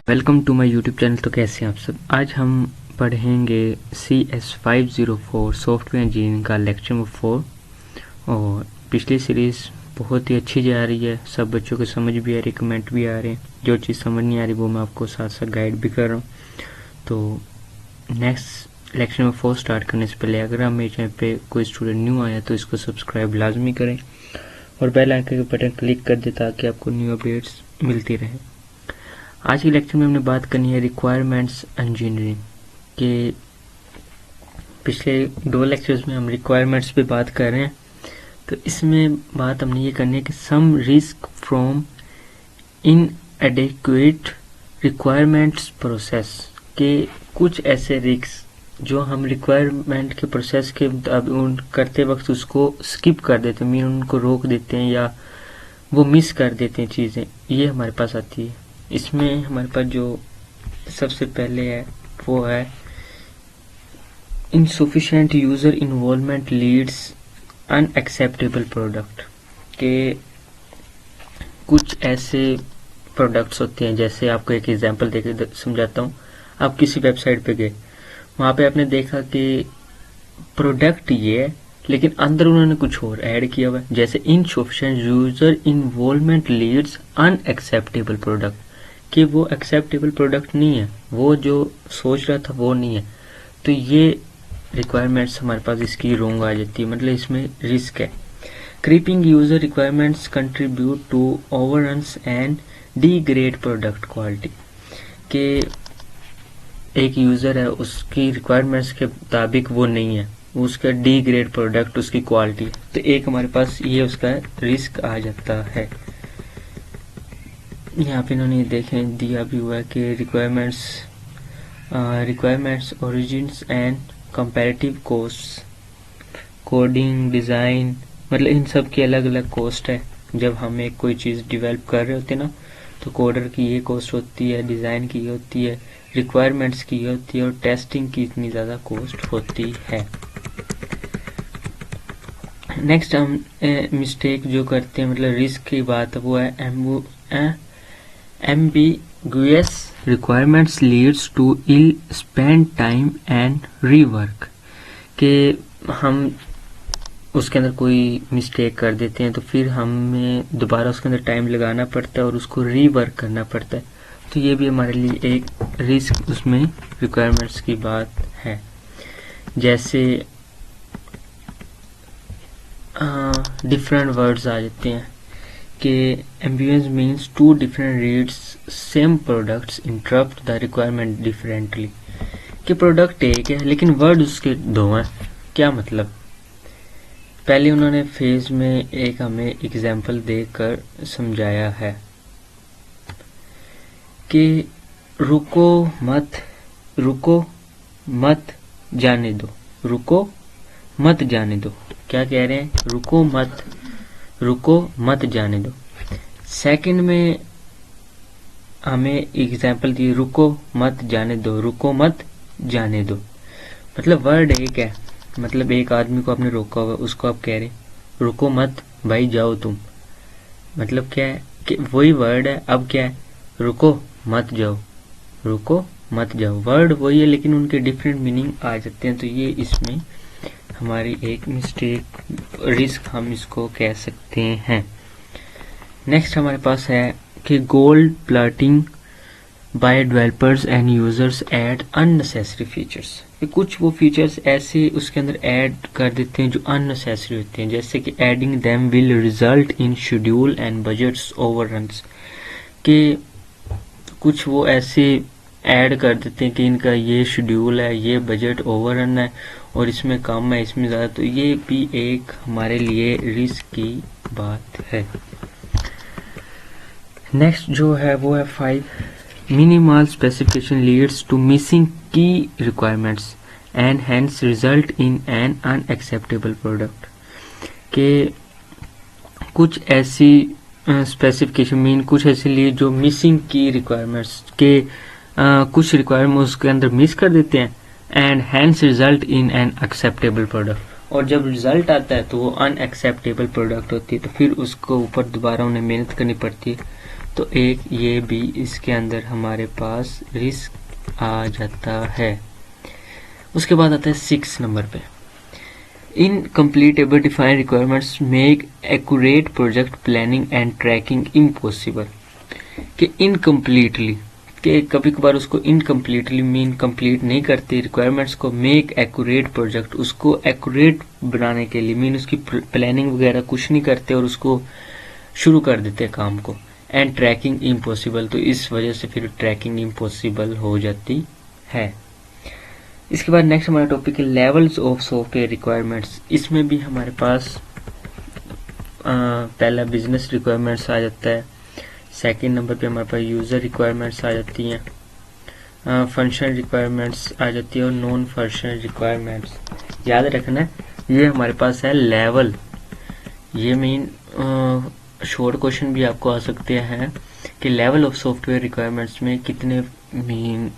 Welcome to my YouTube channel. तो कैसे हैं आप सब। आज हम पढ़ेंगे CS504 सॉफ्टवेयर इंजीनियरिंग का लेक्चर नंबर 4। और पिछली सीरीज़ बहुत ही अच्छी जा रही है, सब बच्चों को समझ भी आ रही, कमेंट भी आ रहे हैं। जो चीज़ समझ नहीं आ रही वो मैं आपको साथ साथ गाइड भी कर रहा हूँ। तो नेक्स्ट लेक्चर नंबर 4 स्टार्ट करने से पहले अगर आप मेरे चैनल पे कोई स्टूडेंट न्यू आया तो इसको सब्सक्राइब लाजमी करें और बेल आइकन के बटन क्लिक कर दें ताकि आपको न्यू अपडेट्स मिलती रहे। आज के लेक्चर में हमने बात करनी है रिक्वायरमेंट्स इंजीनियरिंग के। पिछले 2 लेक्चर्स में हम रिक्वायरमेंट्स पे बात कर रहे हैं, तो इसमें बात हमने ये करनी है कि some risk from inadequate requirements process के कुछ ऐसे रिस्क जो हम रिक्वायरमेंट के प्रोसेस के करते वक्त उसको स्किप कर देते हैं, मीन उनको रोक देते हैं या वो मिस कर देते हैं चीज़ें, ये हमारे पास आती है। इसमें हमारे पास जो सबसे पहले है वो है insufficient user involvement leads unacceptable product के। कुछ ऐसे प्रोडक्ट्स होते हैं, जैसे आपको एक एग्जांपल देके समझाता हूँ। आप किसी वेबसाइट पे गए, वहाँ पे आपने देखा कि प्रोडक्ट ये है लेकिन अंदर उन्होंने कुछ और ऐड किया हुआ है, जैसे insufficient user involvement leads unacceptable product, कि वो एक्सेप्टेबल प्रोडक्ट नहीं है, वो जो सोच रहा था वो नहीं है। तो ये रिक्वायरमेंट्स हमारे पास इसकी रोंग आ जाती है, मतलब इसमें रिस्क है। Creeping user requirements contribute to overruns and degrade product quality, के एक यूजर है उसकी रिक्वायरमेंट्स के मुताबिक वो नहीं है, उसका डिग्रेड प्रोडक्ट उसकी क्वालिटी, तो एक हमारे पास ये उसका रिस्क आ जाता है। यहाँ पे इन्होंने देखें दिया भी हुआ है कि requirements origins and comparative cost, coding design, मतलब इन सब की अलग अलग कॉस्ट है। जब हम एक कोई चीज़ डेवलप कर रहे होते हैं ना, तो कोडर की ये कॉस्ट होती है, डिज़ाइन की ये होती है, रिक्वायरमेंट्स की ये होती है और टेस्टिंग की इतनी ज़्यादा कॉस्ट होती है। नेक्स्ट हम मिस्टेक जो करते हैं, मतलब रिस्क की बात, वो है ambiguous requirements leads to ill spent time and rework, के हम उसके अंदर कोई मिस्टेक कर देते हैं तो फिर हमें दोबारा उसके अंदर टाइम लगाना पड़ता है और उसको रीवर्क करना पड़ता है। तो ये भी हमारे लिए एक रिस्क उसमें रिक्वायरमेंट्स की बात है। जैसे डिफरेंट वर्ड्स आ जाते हैं कि ambiguous means two different reads same products interrupt the requirement differently, कि प्रोडक्ट एक है लेकिन वर्ड उसके 2 हैं। क्या मतलब, पहले उन्होंने फेज में एक हमें एग्जांपल देकर समझाया है कि रुको मत जाने दो, रुको मत जाने दो। क्या कह रहे हैं, रुको मत जाने दो। सेकंड में हमें एग्जांपल दी, रुको मत जाने दो, मतलब वर्ड एक है, मतलब एक आदमी को आपने रोका हुआ, उसको आप कह रहे रुको मत भाई जाओ तुम, मतलब क्या है कि वही वर्ड है, अब क्या है, रुको मत जाओ, वर्ड वही है लेकिन उनके डिफरेंट मीनिंग आ जाते हैं। तो ये इसमें हमारी एक मिस्टेक, रिस्क हम इसको कह सकते हैं। नेक्स्ट हमारे पास है कि gold plating by developers and users add unnecessary features, कुछ वो फीचर्स ऐसे उसके अंदर ऐड कर देते हैं जो अननेसेसरी होते हैं, जैसे कि adding them will result in schedule and budgets overruns, के कुछ वो ऐसे ऐड कर देते हैं कि इनका ये शेड्यूल है, ये बजट ओवररन है और इसमें कम है, इसमें ज़्यादा। तो ये भी एक हमारे लिए रिस्क की बात है। नेक्स्ट जो है वो है 5 minimal specification leads to missing key requirements and hence result in an unacceptable product, के कुछ ऐसी स्पेसिफिकेशन मीन कुछ ऐसी लीड जो मिसिंग की रिक्वायरमेंट्स के कुछ रिक्वायरमेंट्स उसके अंदर मिस कर देते हैं and hence result in an acceptable product, और जब रिजल्ट आता है तो वो अनएक्सेप्टेबल प्रोडक्ट होती है, तो फिर उसको ऊपर दोबारा उन्हें मेहनत करनी पड़ती है। तो एक ये भी इसके अंदर हमारे पास रिस्क आ जाता है। उसके बाद आता है 6 नंबर पे, incompletely defined requirements make accurate project planning and tracking impossible. कि इनकम्प्लीटली, कि कभी कभार उसको इनकम्प्लीटली मीन कंप्लीट नहीं करते रिक्वायरमेंट्स को, मेक एक्यूरेट प्रोजेक्ट, उसको एक्यूरेट बनाने के लिए मीन उसकी प्लानिंग वगैरह कुछ नहीं करते और उसको शुरू कर देते काम को, एंड ट्रैकिंग इम्पॉसिबल, तो इस वजह से फिर ट्रैकिंग इम्पॉसिबल हो जाती है। इसके बाद नेक्स्ट हमारा टॉपिक है लेवल्स ऑफ सॉफ्टवेयर रिक्वायरमेंट्स। इसमें भी हमारे पास पहला बिजनेस रिक्वायरमेंट्स आ जाता है, सेकंड नंबर पे हमारे पास यूज़र रिक्वायरमेंट्स आ जाती हैं, फंक्शन रिक्वायरमेंट्स आ जाती है और नॉन फंक्शन रिक्वायरमेंट्स। याद रखना ये हमारे पास है लेवल। ये मीन शॉर्ट क्वेश्चन भी आपको आ सकते हैं कि लेवल ऑफ सॉफ्टवेयर रिक्वायरमेंट्स में कितने मीन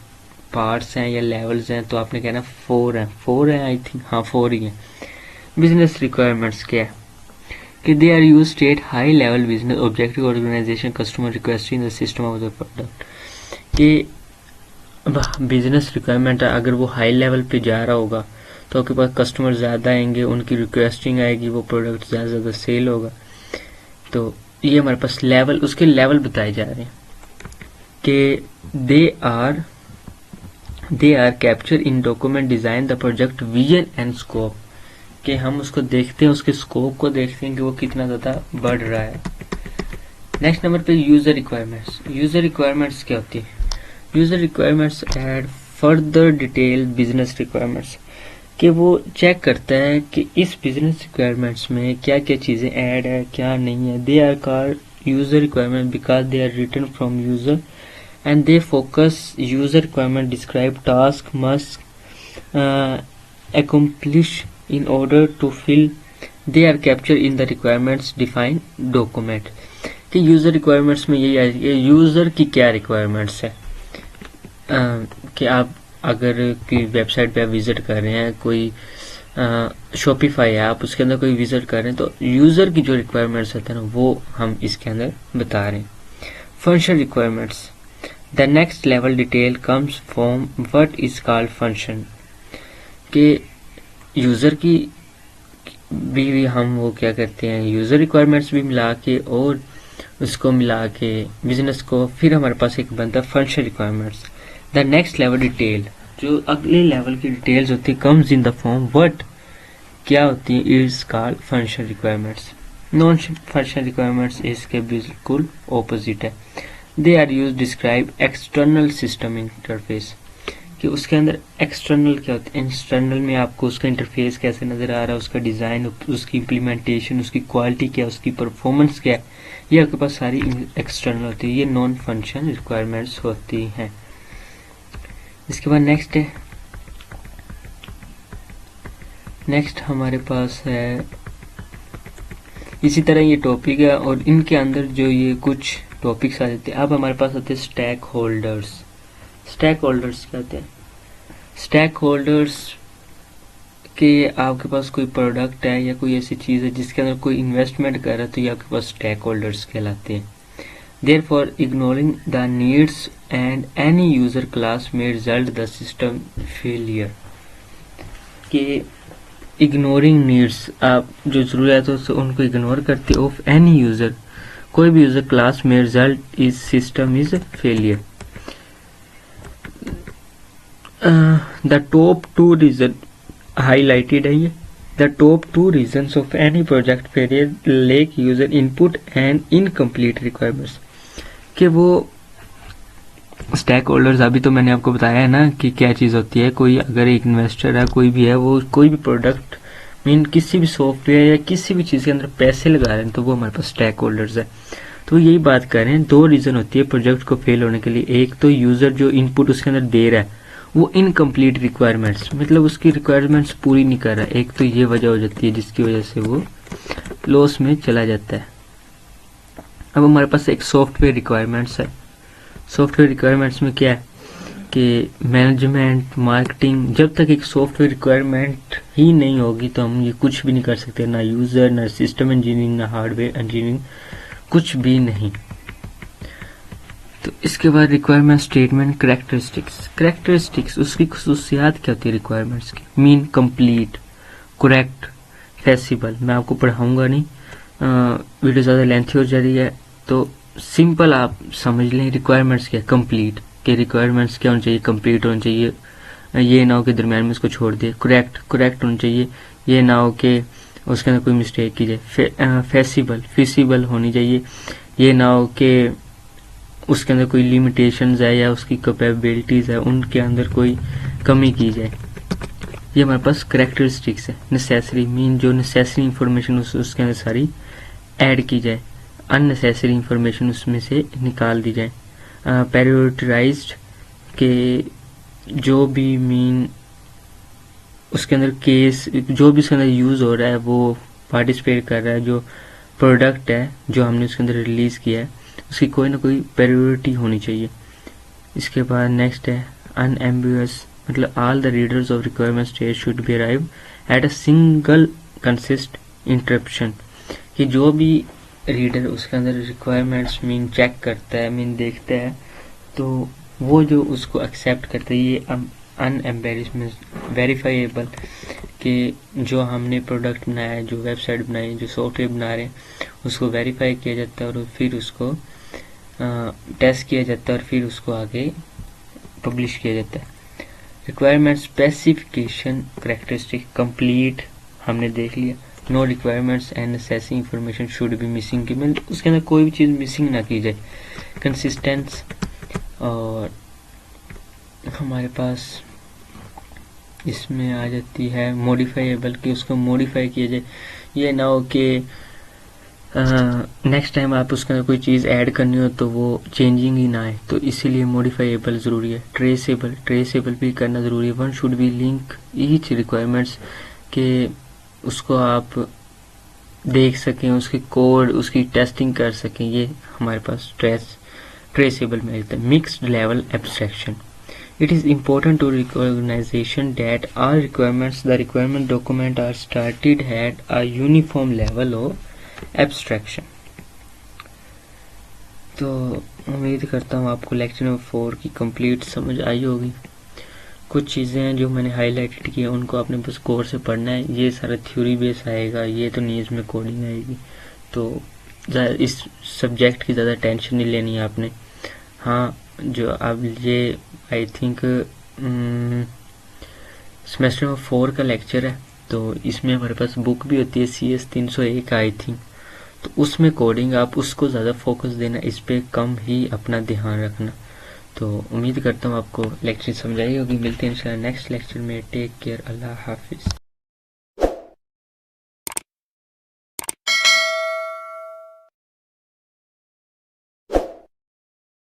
पार्ट्स हैं या लेवल्स हैं, तो आपने कहना 4 है आई थिंक, हाँ 4 ही हैं। बिजनेस रिक्वायरमेंट्स क्या है कि they are use state high level business objective organisation customer request in the system of the product. कि बिजनेस रिक्वायरमेंट अगर वो हाई लेवल पे जा रहा होगा तो आपके पास कस्टमर ज़्यादा आएंगे, उनकी रिक्वेस्टिंग आएगी, वो प्रोडक्ट ज़्यादा सेल होगा। तो ये हमारे पास लेवल, उसके लेवल बताए जा रहे हैं कि they are capture in document design the project vision and scope. कि हम उसको देखते हैं, उसके स्कोप को देखते हैं कि वो कितना ज़्यादा बढ़ रहा है। नेक्स्ट नंबर पे यूज़र रिक्वायरमेंट्स। यूज़र रिक्वायरमेंट्स क्या होती है? User requirements add further detail business requirements. कि वो चेक करता है कि इस बिजनेस रिक्वायरमेंट्स में क्या क्या चीज़ें ऐड है, क्या नहीं है। They are called user requirement because they are written from user and they focus user requirement describe task must accomplish in order to fill they are captured in the requirements defined document। कि user requirements में यही है कि user की क्या requirements है। कि आप अगर कोई वेबसाइट पे आप विजिट कर रहे हैं, कोई शॉपिफाई है, आप उसके अंदर कोई विजिट कर रहे हैं, तो यूज़र की जो रिक्वायरमेंट्स होते हैं ना वो हम इसके अंदर बता रहे हैं। Function requirements, The next level detail comes from what is called function। कि यूज़र की भी हम वो क्या करते हैं, यूज़र रिक्वायरमेंट्स भी मिला के और उसको मिला के बिजनेस को, फिर हमारे पास एक बनता है function requirements. The next level detail, जो अगले लेवल की डिटेल्स होती है, comes in the form what, क्या होती है, is called function requirements. Non function requirements इसके बिल्कुल ऑपोजिट है। They are use describe external system interface. कि उसके अंदर एक्सटर्नल क्या होता है, एक्सटर्नल में आपको उसका इंटरफेस कैसे नज़र आ रहा है, उसका डिज़ाइन, उसकी इम्प्लीमेंटेशन, उसकी क्वालिटी क्या है, उसकी परफॉर्मेंस क्या है, ये आपके पास सारी एक्सटर्नल होती है। ये नॉन फंक्शन रिक्वायरमेंट्स होती हैं। इसके बाद नेक्स्ट हमारे पास है, इसी तरह ये टॉपिक है और इनके अंदर जो ये कुछ टॉपिक्स आ जाते हैं। अब हमारे पास आते हैं स्टेक होल्डर्स। स्टेक होल्डर्स क्या होते हैं? स्टेक होल्डर्स के आपके पास कोई प्रोडक्ट है या कोई ऐसी चीज़ है जिसके अंदर कोई इन्वेस्टमेंट कर रहा है, तो ये आपके पास स्टेक होल्डर्स कहलाते हैं। Therefore ignoring the needs and any user class में रिजल्ट द सिस्टम फेलियर। कि इग्नोरिंग नीड्स, आप जो ज़रूरत है उनको इग्नोर करते ऑफ एनी यूज़र, कोई भी यूजर क्लास में result is system is failure. The top 2 reason highlighted है ये। The top 2 reasons of any project failure lack user input and incomplete requirements. कि वो स्टेक होल्डर्स, अभी तो मैंने आपको बताया है ना कि क्या चीज़ होती है। कोई अगर एक इन्वेस्टर है, कोई भी है, वो कोई भी प्रोडक्ट मीन किसी भी सॉफ्टवेयर या किसी भी चीज़ के अंदर पैसे लगा रहे हैं, तो वो हमारे पास स्टेक होल्डर्स है। तो यही बात कर रहे हैं, 2 रीज़न होती है प्रोजेक्ट को फेल होने के लिए। एक तो यूज़र जो इनपुट उसके अंदर दे रहा है वो इनकम्प्लीट रिक्वायरमेंट्स, मतलब उसकी रिक्वायरमेंट्स पूरी नहीं कर रहा है। एक तो ये वजह हो जाती है जिसकी वजह से वो लॉस में चला जाता है। अब हमारे पास एक सॉफ्टवेयर रिक्वायरमेंट्स है। सॉफ्टवेयर रिक्वायरमेंट्स में क्या है कि मैनेजमेंट, मार्केटिंग, जब तक एक सॉफ्टवेयर रिक्वायरमेंट ही नहीं होगी तो हम ये कुछ भी नहीं कर सकते, ना यूज़र, ना सिस्टम इंजीनियरिंग, ना हार्डवेयर इंजीनियरिंग, कुछ भी नहीं। तो इसके बाद रिक्वायरमेंट स्टेटमेंट कैरेक्टरिस्टिक्स उसकी खसूसियात क्या होती है रिक्वायरमेंट्स की। Mean complete, correct, feasible. मैं आपको पढ़ाऊंगा नहीं, वीडियो ज़्यादा लेंथी हो जा रही है, तो सिंपल आप समझ लें रिक्वायरमेंट्स क्या। कंप्लीट के रिक्वायरमेंट्स क्या होनी चाहिए, कंप्लीट होनी चाहिए, ये ना हो कि दरम्यान में इसको छोड़ दिए। करेक्ट होनी चाहिए, ये ना हो कि उसके अंदर कोई मिस्टेक की जाए। फिजिबल होनी चाहिए, ये ना हो कि उसके अंदर कोई लिमिटेशंस है या उसकी कैपेबिलिटीज़ है उनके अंदर कोई कमी की जाए। ये हमारे पास करेक्टरिस्टिक्स है। नेसेसरी मीन जो नेसेसरी इंफॉर्मेशन उसके अंदर सारी ऐड की जाए, अननेसेसरी इंफॉर्मेशन उसमें से निकाल दी जाए। प्रायोरिटाइज्ड के जो भी मीन उसके अंदर केस जो भी उसके अंदर यूज़ हो रहा है वो पार्टिसिपेट कर रहा है, जो प्रोडक्ट है जो हमने उसके अंदर रिलीज़ किया है उसकी कोई ना कोई प्रायोरिटी होनी चाहिए। इसके बाद नेक्स्ट है अनएम्बिगुअस, मतलब all the readers of requirement stage should be arrive at a single consist interruption, कि जो भी रीडर उसके अंदर रिक्वायरमेंट्स मीन चेक करता है, मीन देखता है, तो वो जो उसको एक्सेप्ट करता है, ये अनएम्बेरिशमेंट वेरीफाइएबल, कि जो हमने प्रोडक्ट बनाया है, जो वेबसाइट बनाई है, जो सॉफ्टवेयर बना रहे हैं, उसको वेरीफाई किया जाता है और फिर उसको टेस्ट किया जाता है और फिर उसको आगे पब्लिश किया जाता है। रिक्वायरमेंट स्पेसिफिकेशन कैरेक्टरिस्टिक कंप्लीट हमने देख लिया। No requirements and necessary information should be missing, की मतलब उसके अंदर कोई भी चीज़ मिसिंग ना की जाए। कंसिस्टेंस, और हमारे पास इसमें आ जाती है मॉडिफाइएबल, कि उसको मॉडिफाई किया जाए, ये ना हो कि नेक्स्ट टाइम आप उसके अंदर कोई चीज़ ऐड करनी हो तो वो चेंजिंग ही ना आए, तो इसीलिए मॉडिफाइएबल ज़रूरी है। ट्रेसेबल भी करना ज़रूरी है। One should be link each requirements, के उसको आप देख सकें, उसकी कोड उसकी टेस्टिंग कर सकें, ये हमारे पास ट्रेसेबल में आता है। Mixed level abstraction, it is important to recognition that all requirements, the requirement document are started at a uniform level of abstraction। तो उम्मीद करता हूँ आपको लेक्चर नंबर 4 की कंप्लीट समझ आई होगी। कुछ चीज़ें हैं जो मैंने हाईलाइटेड की है, उनको आपने बस कोर से पढ़ना है। ये सारा थ्योरी बेस आएगा, ये तो नहीं इसमें कोडिंग आएगी, तो इस सब्जेक्ट की ज़्यादा टेंशन नहीं लेनी है आपने। हाँ, जो अब ये आई थिंक सेमेस्टर नंबर 4 का लेक्चर है, तो इसमें हमारे पास बुक भी होती है CS 301 आई थिंक, तो उसमें कोडिंग आप उसको ज़्यादा फोकस देना, इस पे कम ही अपना ध्यान रखना। तो उम्मीद करता हूँ आपको लेक्चर समझ आई होगी। मिलते हैं इंशाल्लाह नेक्स्ट लेक्चर में। टेक केयर, अल्लाह हाफिज़।